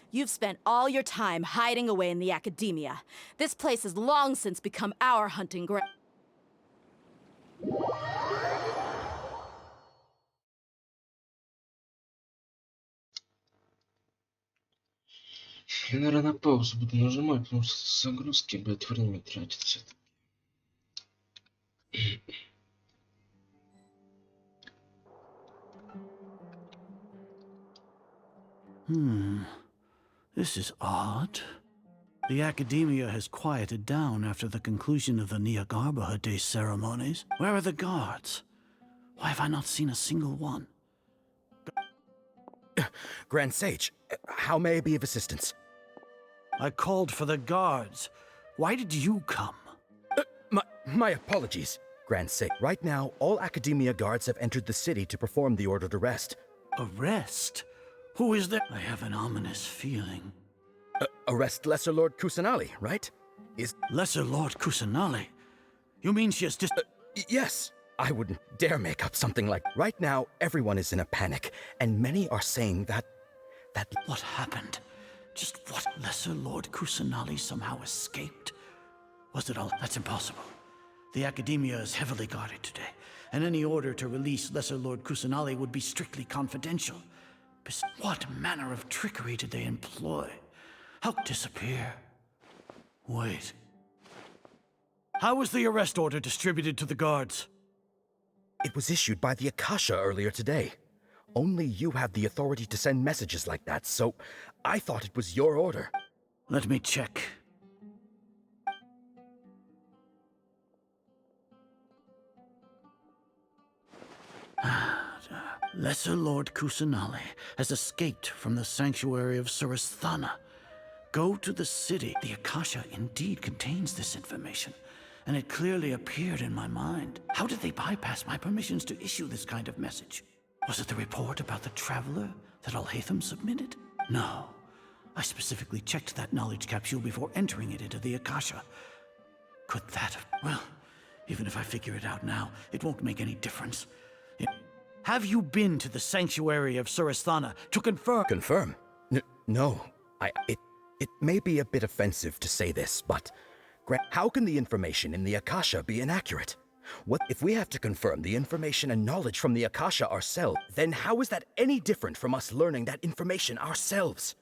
You've spent all your time hiding away in the academia. This place has long since become our hunting ground. Я, наверное, на паузу буду нажимать, потому что с загрузки, блядь, время тратится. This is odd. The Academia has quieted down after the conclusion of the Nyagarbha Day ceremonies. Where are the guards? Why have I not seen a single one? Grand Sage, how may I be of assistance? I called for the guards. Why did you come? My apologies, Grand Sage. Right now, all Academia guards have entered the city to perform the order to rest. Arrest? Who is there? I have an ominous feeling. Arrest Lesser Lord Kusanali, right? Lesser Lord Kusanali? You mean she has Yes. I wouldn't dare make up something like... Right now, everyone is in a panic, and many are saying that... What happened? Just what? Lesser Lord Kusanali somehow escaped? Was it all? That's impossible. The Academia is heavily guarded today, and any order to release Lesser Lord Kusanali would be strictly confidential. What manner of trickery did they employ? How disappear? Wait. How was the arrest order distributed to the guards? It was issued by the Akasha earlier today. Only you have the authority to send messages like that, so I thought it was your order. Let me check. Lesser Lord Kusanali has escaped from the sanctuary of Surasthana. Go to the city. The Akasha indeed contains this information, and it clearly appeared in my mind. How did they bypass my permissions to issue this kind of message? Was it the report about the traveler that Alhaitham submitted? No. I specifically checked that knowledge capsule before entering it into the Akasha. Could that have... Well, even if I figure it out now, it won't make any difference. Have you been to the sanctuary of Surasthana to confirm... Confirm? No. It may be a bit offensive to say this, but... How can the information in the Akasha be inaccurate? What if we have to confirm the information and knowledge from the Akasha ourselves? Then how is that any different from us learning that information ourselves?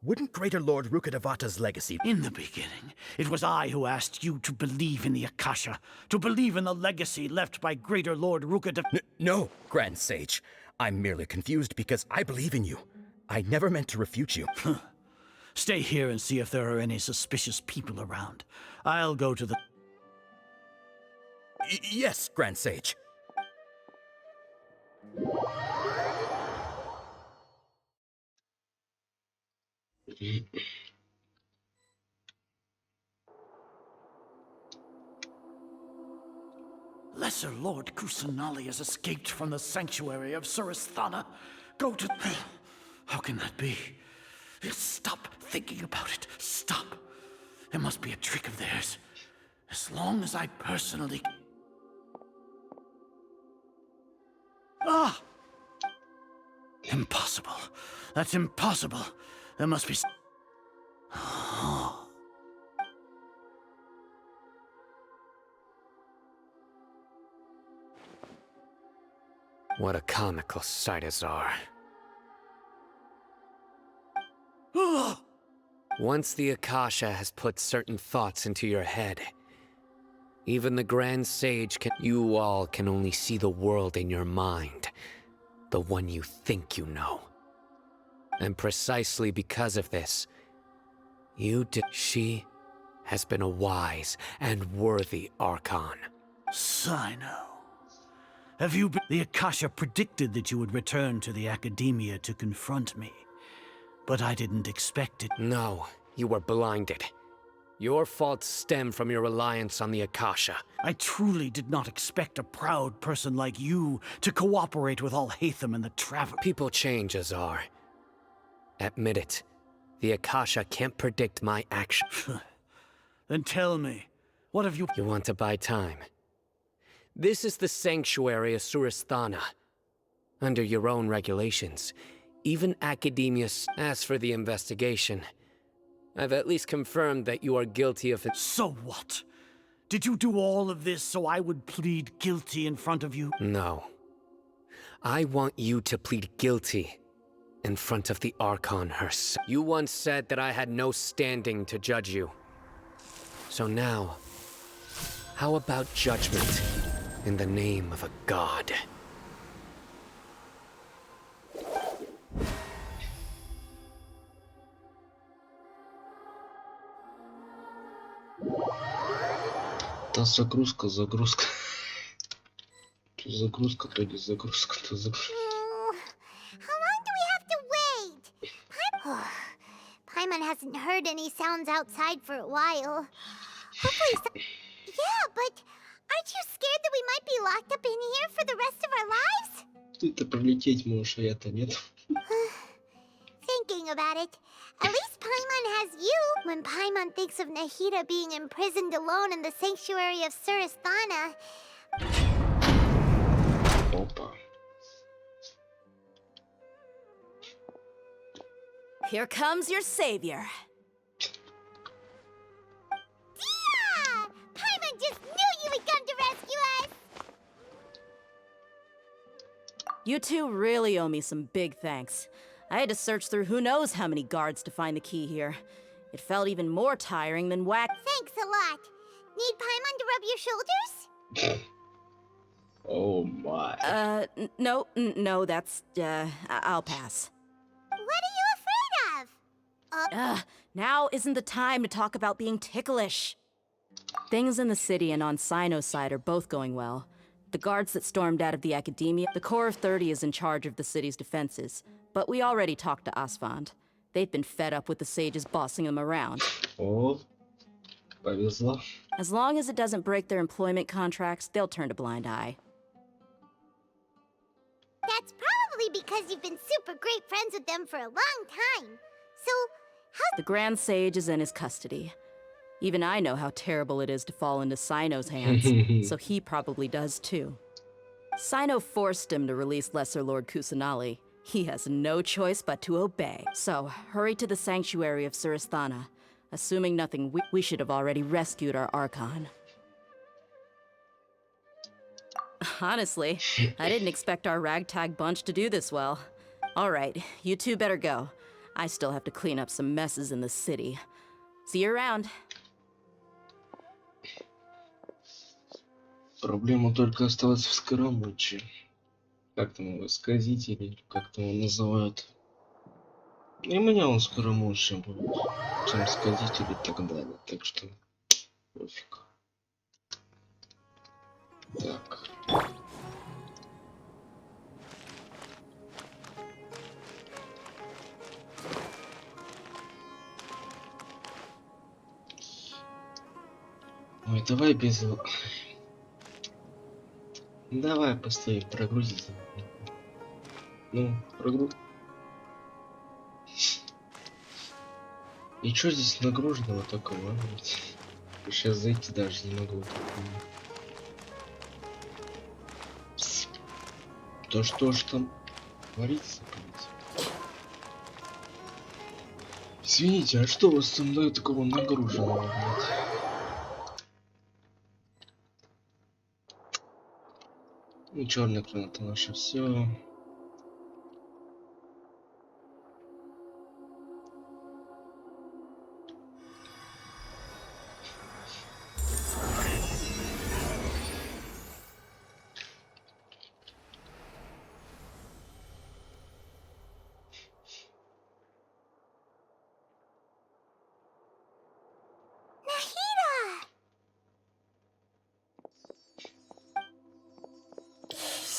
Wouldn't Greater Lord Rukkhadevata's legacy... In the beginning, it was I who asked you to believe in the Akasha, to believe in the legacy left by Greater Lord Rukkhadevata... No, Grand Sage. I'm merely confused because I believe in you. I never meant to refute you. Stay here and see if there are any suspicious people around. I'll go to the... Yes, Grand Sage. Lesser Lord Kusanali has escaped from the sanctuary of Surasthana. Go to... How can that be? Stop thinking about it. Stop. It must be a trick of theirs. As long as I personally... Ah! Impossible. That's impossible. There must be... What a comical sight, Azar. Once the Akasha has put certain thoughts into your head, even the Grand Sage can... You all can only see the world in your mind, the one you think you know. And precisely because of this, she has been a wise and worthy Archon. Sino. Have you been... The Akasha predicted that you would return to the Academia to confront me. But I didn't expect it. No, you were blinded. Your faults stem from your reliance on the Akasha. I truly did not expect a proud person like you to cooperate with Alhaitham and the Traveler. People change, Azar. Admit it. The Akasha can't predict my actions. Then tell me, what have you... You want to buy time? This is the sanctuary of Surasthana. Under your own regulations, even Academia... As for the investigation, I've at least confirmed that you are guilty of it. So what? Did you do all of this so I would plead guilty in front of you? No. I want you to plead guilty in front of the Archon herself. You once said that I had no standing to judge you. So now, how about judgment in the name of a god? Да загрузка. То загрузка, то не загрузка, то загрузка. How long do we have to wait? Paimon hasn't heard any sounds outside for a while. Hopefully Yeah, but aren't you scared that we might be locked up in here for the rest of our lives? Ты-то пролететь можешь, а я-то нет. Thinking about it, at least Paimon has you. When Paimon thinks of Nahida being imprisoned alone in the sanctuary of Surasthana... Опа. Here comes your savior. Dia! You two really owe me some big thanks. I had to search through who knows how many guards to find the key here. It felt even more tiring than whack. Thanks a lot. Need Paimon to rub your shoulders? Oh my. No, that's, I'll pass. What are you afraid of? Now isn't the time to talk about being ticklish. Things in the city and on Sino's side are both going well. The guards that stormed out of the academia, the Corps of 30 is in charge of the city's defenses. But we already talked to Asfand. They've been fed up with the sages bossing them around. Oh, повезло. As long as it doesn't break their employment contracts, they'll turn a blind eye. That's probably because you've been super great friends with them for a long time. So, how— The Grand Sage is in his custody. Even I know how terrible it is to fall into Sino's hands, so he probably does too. Sino forced him to release Lesser Lord Kusanali. He has no choice but to obey. So, hurry to the sanctuary of Surasthana. Assuming nothing, we should have already rescued our Archon. Honestly, I didn't expect our ragtag bunch to do this well. Alright, you two better go. I still have to clean up some messes in the city. See you around. Проблема только осталась в скоромуче. Как там его, сказители, как там его называют. И у меня он скоромучше будет, чем сказители и так далее. Так что пофиг. Так. Ой, давай без... Давай постоим, прогрузись. Ну, прогруз. И что здесь нагруженного такого? Сейчас зайти даже не могу. Да что ж там творится? Извините, а что у вас со мной такого нагруженного, блядь? Ну, черный кран, это наше все.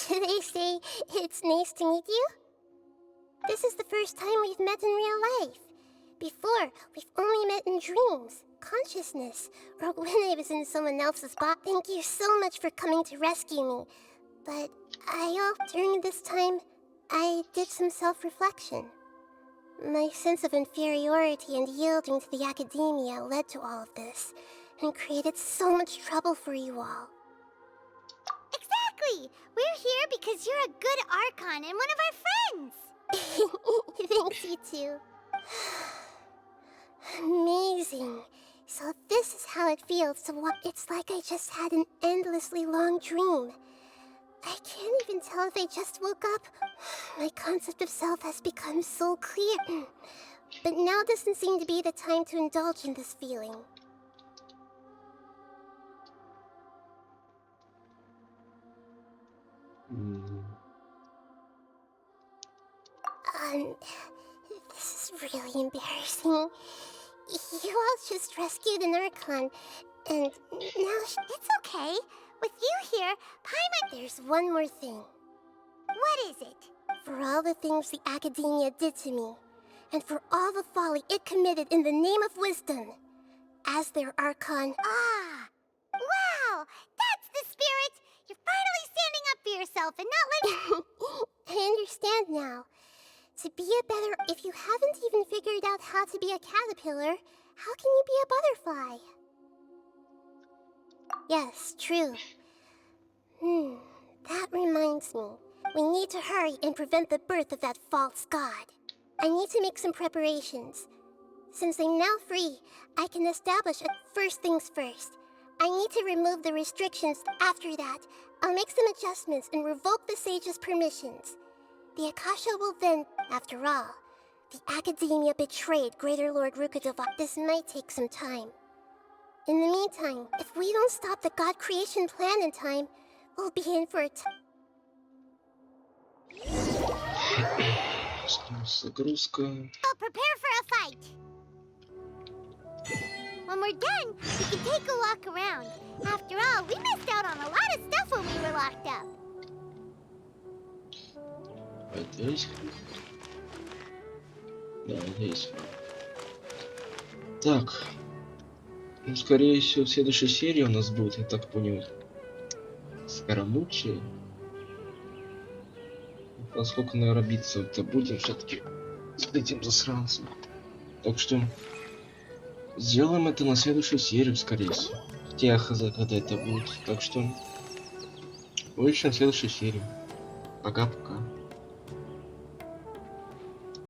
They say it's nice to meet you. This is the first time we've met in real life. Before, we've only met in dreams, consciousness, or when I was in someone else's body. Thank you so much for coming to rescue me. But during this time, I did some self-reflection. My sense of inferiority and yielding to the academia led to all of this, and created so much trouble for you all. Exactly! We're here because you're a good Archon and one of our friends! Thanks, you two. Amazing. So this is how it feels to walk. It's like I just had an endlessly long dream. I can't even tell if I just woke up. My concept of self has become so clear. But now doesn't seem to be the time to indulge in this feeling. This is really embarrassing. You all just rescued an Archon, and now it's okay. With you here, Paimon— There's one more thing. What is it? For all the things the Academia did to me, and for all the folly it committed in the name of wisdom, as their Archon— Ah! Wow! That's the spirit! You're finally standing up for yourself and not letting— I understand now. To be a better— If you haven't even figured out how to be a caterpillar, how can you be a butterfly? Yes, true. That reminds me. We need to hurry and prevent the birth of that false god. I need to make some preparations. Since I'm now free, I can establish— First things first. I need to remove the restrictions. After that, I'll make some adjustments and revoke the sage's permissions. The Akasha will then, after all, the Academia betrayed Greater Lord Rukadeva. This might take some time. In the meantime, if we don't stop the God creation plan in time, we'll be in for a Загрузка. I'll prepare for a fight. When we're done, we can take a walk around. After all, we missed out on a lot of stuff when we were locked up. Это есть? Да, есть. Так. Ну, скорее всего, в следующей серии у нас будет, я так понял, Скоромучие. Поскольку, наверное, биться-то будем все-таки с этим засранцем. Так что сделаем это на следующую серию, скорее всего. Хотя я хз, когда это будет. Так что увидимся в следующей серии. Пока-пока.